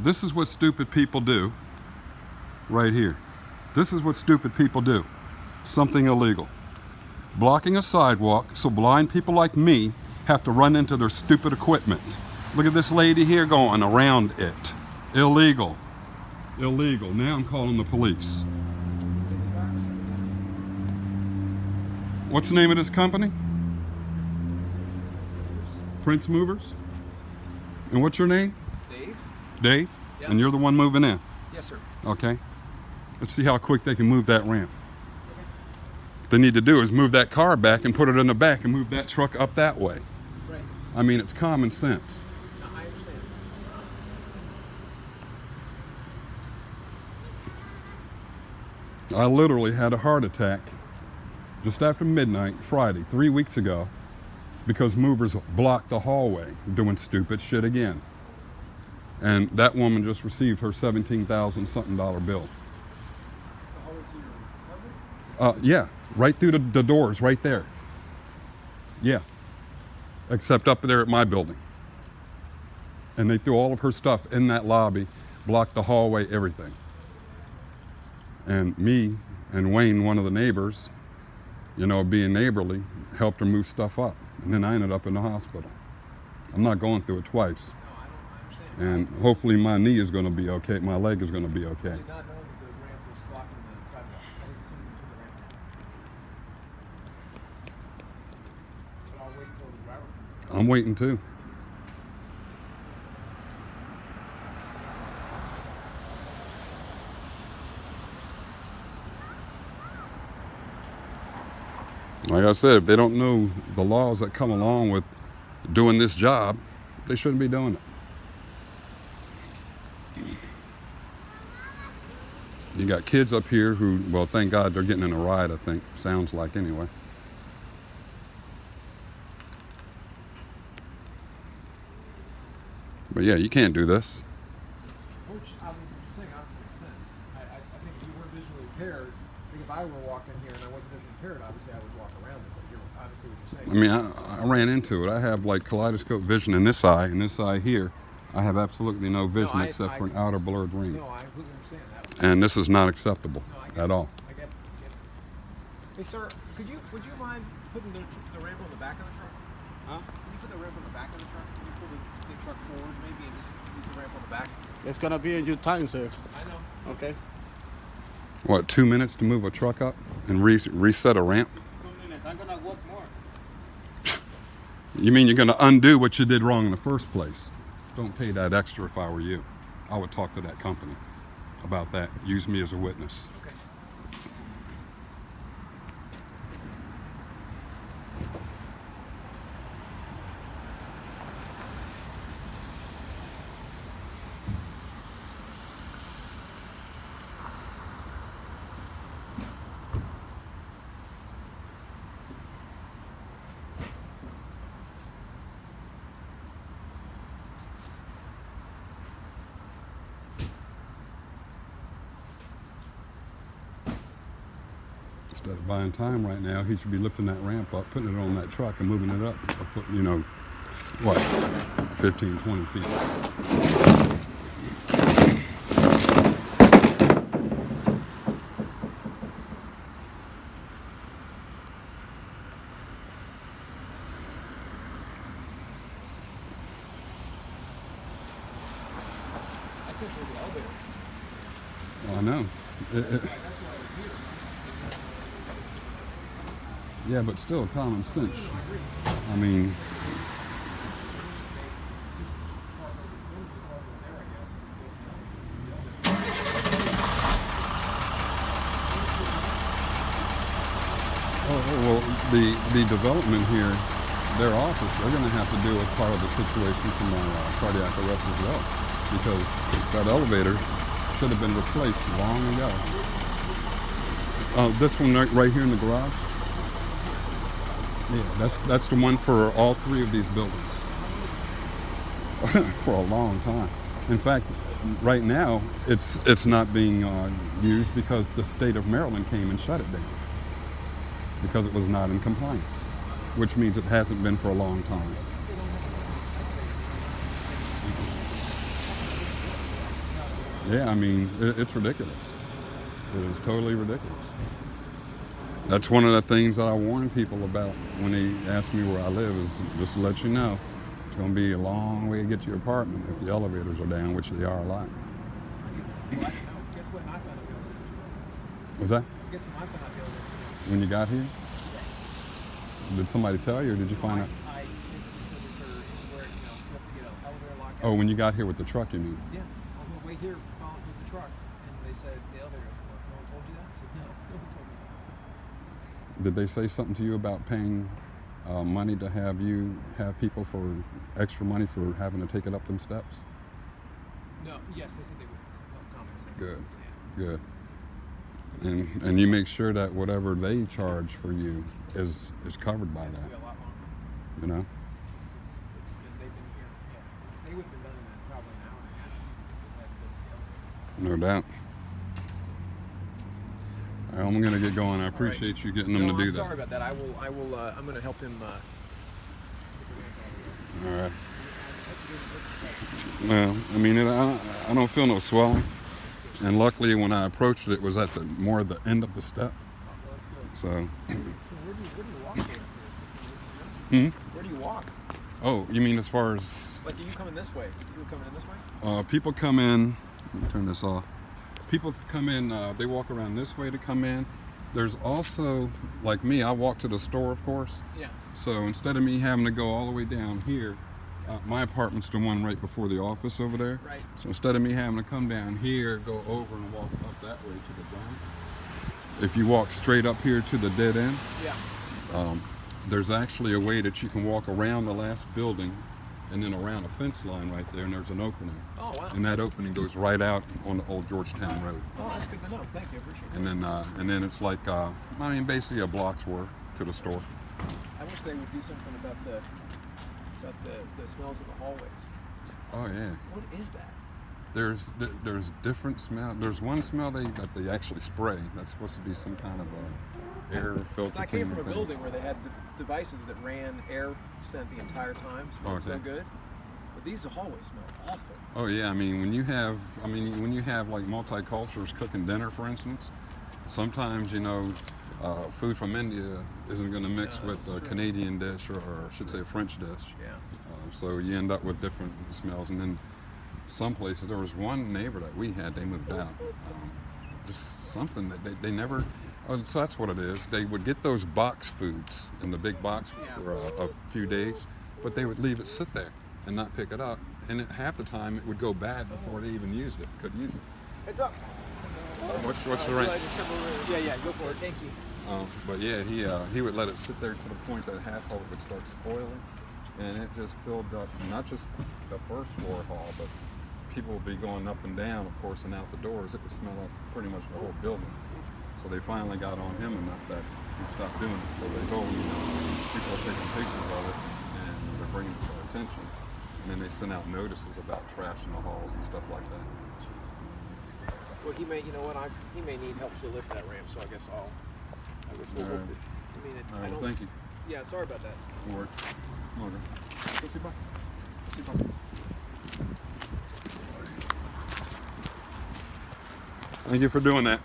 this is what stupid people do right here. This is what stupid people do. Something illegal. Blocking a sidewalk so blind people like me have to run into their stupid equipment. Look at this lady here going around it. Illegal. Illegal. Now I'm calling the police. What's the name of this company? Prince Movers? And what's your name? Dave. Dave? Yep. And you're the one moving in? Yes, sir. Okay. Let's see how quick they can move that ramp. What they need to do is move that car back and put it in the back and move that truck up that way. Right. I mean, it's common sense. No, I understand. I literally had a heart attack just after midnight Friday, 3 weeks ago, because movers blocked the hallway doing stupid shit again. And that woman just received her $17,000 something bill. Yeah, right through the doors, right there. Yeah, except up there at my building. And they threw all of her stuff in that lobby, blocked the hallway, everything. And me and Wayne, one of the neighbors, you know, being neighborly, helped her move stuff up. And then I ended up in the hospital. I'm not going through it twice. No, I understand. And hopefully my knee is going to be okay, my leg is going to be okay. I did not know that the ramp was blocking the sidewalk. I didn't see you to the ramp. But I'll wait until the driver comes. I'm waiting too. Like I said, if they don't know the laws that come along with doing this job, they shouldn't be doing it. You got kids up here who, well, thank God they're getting in a ride, I think. Sounds like, anyway. But yeah, you can't do this. Which, I mean, what you're saying obviously makes sense. I think if you were visually impaired, I think if I were walking here and I wasn't visually impaired, obviously I would walk around it. But you're obviously what you're saying. I mean, I ran into it. I have like kaleidoscope vision in this eye, and this eye here, I have absolutely no vision except for an outer blurred ring. No, I completely understand that. And this is not acceptable at all. I get it. Hey, sir, would you mind putting the ramp on the back of the truck? Huh? Can you put the ramp on the back of the truck? Can you pull the truck forward maybe and just use the ramp on the back? It's gonna be in your time, sir. I know. Okay. What, 2 minutes to move a truck up and reset a ramp? 2 minutes. I'm gonna walk more. You mean you're going to undo what you did wrong in the first place? Don't pay that extra if I were you. I would talk to that company about that. Use me as a witness. Okay. Instead of buying time right now, he should be lifting that ramp up, putting it on that truck and moving it up. Or put, you know, what, 15, 20 feet. Well, I know. Yeah, but still common sense. I mean, well, the development here, their office, they're going to have to deal with part of the situation from my cardiac arrest as well, because that elevator should have been replaced long ago. This one right here in the garage. Yeah, that's the one for all three of these buildings for a long time. In fact, right now it's not being used because the state of Maryland came and shut it down because it was not in compliance, which means it hasn't been for a long time. Yeah, I mean, it's ridiculous. It is totally ridiculous. That's one of the things that I warn people about when they ask me where I live is just to let you know, it's going to be a long way to get to your apartment if the elevators are down, which they are a lot. Well, guess what? I found out the elevators. Was that Guess what? I found out the elevators. when you got here? Did somebody tell you, or did you find out? I just said that there is where, you have to get an elevator lock. Oh, when you got here with the truck, you mean? Yeah, I was on the way here following with the truck, and they said the elevator doesn't work. No one told you that? I said, no, no one told me that. Did they say something to you about paying money to have people for extra money for having to take it up them steps? No, yes, they said they would compensate. Good, Yeah. good. And you make sure that whatever they charge for you is covered by It's that. gonna be a lot longer. You know? They've been here. Yeah, they would have been done in probably an hour and a half. They had to go to the elevator. No doubt. All right, I'm gonna get going. I appreciate you getting them to do I'm that. sorry about that. I will. I'm gonna help him. All right. Well, I mean, I don't feel no swelling, and luckily when I approached it, it was at more of the end of the step. Well, that's good. So, Where do you walk here? hmm? Where do you walk? Oh, you mean as far as Like, are you coming this way? You were coming in this way? people come in? Let me turn this off. People come in. They walk around this way to come in. There's also, like me, I walk to the store, of course. Yeah. So instead of me having to go all the way down here, my apartment's the one right before the office over there. Right. So instead of me having to come down here, go over and walk up that way to the giant, if you walk straight up here to the dead end, Yeah. there's actually a way that you can walk around the last building and then around a fence line right there, and there's an opening. Oh, wow. And that opening goes right out on the old Georgetown Road. Oh, that's good to know. Thank you. I appreciate it. And then it's like, I mean, basically a block's worth to the store. I wish they would do something about the smells in the hallways. Oh yeah. What is that? There's different smell. There's one smell that they actually spray. That's supposed to be some kind of a air filter. So I came cleaner from a thing. building where they had devices that ran air scent the entire time. Smelled so Okay. good. But these hallways smell awful. Oh yeah, I mean when you have like multicultures cooking dinner, for instance, sometimes food from India isn't going to mix Yeah, with that's a true. Canadian dish or I should say a French dish. Yeah. So you end up with different smells, and then some places. There was one neighbor that we had. They moved out. Just something that they never. Oh, so that's what it is. They would get those box foods in the big box Yeah. for a few days, but they would leave it sit there and not pick it up. And half the time it would go bad before they even used it. Couldn't use it. Heads up. What's the rank? Yeah, go for it. Thank you. But yeah, he would let it sit there to the point that half of it would start spoiling, and it just filled up not just the first floor hall, but people would be going up and down, of course, and out the doors. It would smell up pretty much the whole building. So they finally got on him enough that he stopped doing it. So they told him, people are taking pictures of it and they're bringing it to our attention. And then they sent out notices about trash in the halls and stuff like that. Well, he may. You know what? He may need help to lift that ramp. So I guess we'll All hope right. that. I mean, All I right, don't. well, thank you. Yeah, sorry about that. Work. Okay. Pussy bus. Pussy bus. Thank you for doing that.